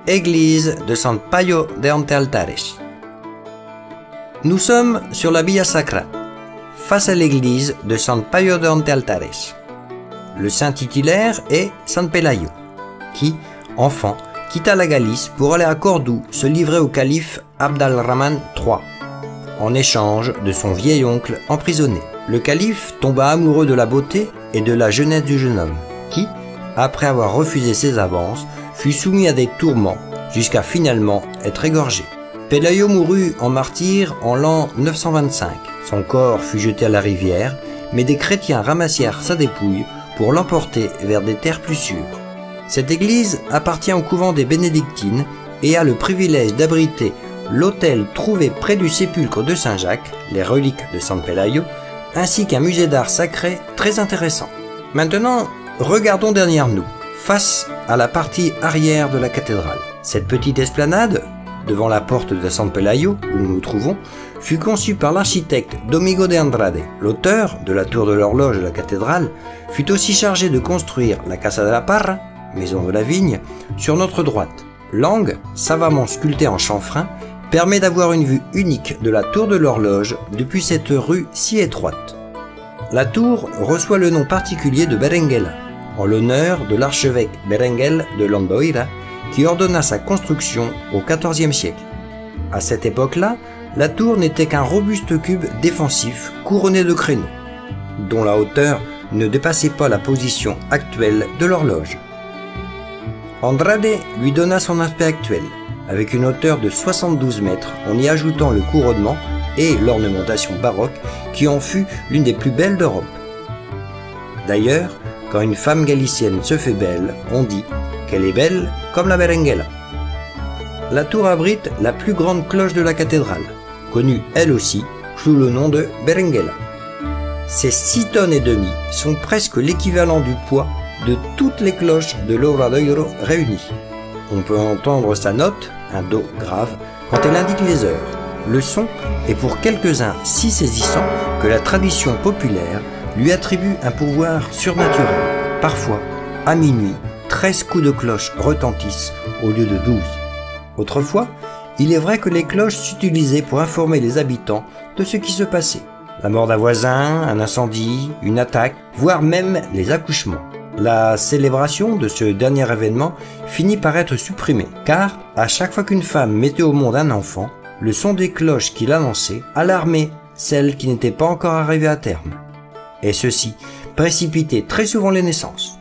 Église de San Paio de Antealtares. Nous sommes sur la Via Sacra, face à l'église de San Paio de Antealtares. Le saint titulaire est San Pelayo, qui, enfant, quitta la Galice pour aller à Cordoue se livrer au calife Abd al-Rahman III, en échange de son vieil oncle emprisonné. Le calife tomba amoureux de la beauté et de la jeunesse du jeune homme, qui, après avoir refusé ses avances, fut soumis à des tourments jusqu'à finalement être égorgé. Pelayo mourut en martyr en l'an 925. Son corps fut jeté à la rivière, mais des chrétiens ramassèrent sa dépouille pour l'emporter vers des terres plus sûres. Cette église appartient au couvent des Bénédictines et a le privilège d'abriter l'autel trouvé près du sépulcre de Saint-Jacques, les reliques de San Pelayo, ainsi qu'un musée d'art sacré très intéressant. Maintenant, regardons derrière nous, face à la partie arrière de la cathédrale. Cette petite esplanade, devant la porte de San Pelayo, où nous nous trouvons, fut conçue par l'architecte Domingo de Andrade. L'auteur de la tour de l'horloge de la cathédrale fut aussi chargé de construire la Casa de la Parra, maison de la vigne, sur notre droite. L'angle, savamment sculpté en chanfrein, permet d'avoir une vue unique de la tour de l'horloge depuis cette rue si étroite. La tour reçoit le nom particulier de Berenguela, en l'honneur de l'archevêque Berenguel de Londoira, qui ordonna sa construction au XIVe siècle. À cette époque-là, la tour n'était qu'un robuste cube défensif couronné de créneaux, dont la hauteur ne dépassait pas la position actuelle de l'horloge. Andrade lui donna son aspect actuel, avec une hauteur de 72 mètres en y ajoutant le couronnement et l'ornementation baroque qui en fut l'une des plus belles d'Europe. D'ailleurs, quand une femme galicienne se fait belle, on dit qu'elle est belle comme la Berenguela. La tour abrite la plus grande cloche de la cathédrale, connue elle aussi sous le nom de Berenguela. Ces 6 tonnes et demie sont presque l'équivalent du poids de toutes les cloches de l'Obradoiro réunies. On peut entendre sa note, un do grave, quand elle indique les heures. Le son est pour quelques-uns si saisissant que la tradition populaire lui attribue un pouvoir surnaturel. Parfois, à minuit, 13 coups de cloche retentissent au lieu de 12. Autrefois, il est vrai que les cloches s'utilisaient pour informer les habitants de ce qui se passait. La mort d'un voisin, un incendie, une attaque, voire même les accouchements. La célébration de ce dernier événement finit par être supprimée, car à chaque fois qu'une femme mettait au monde un enfant, le son des cloches qui l'annonçaient alarmait celles qui n'étaient pas encore arrivées à terme. Et ceci précipitait très souvent les naissances.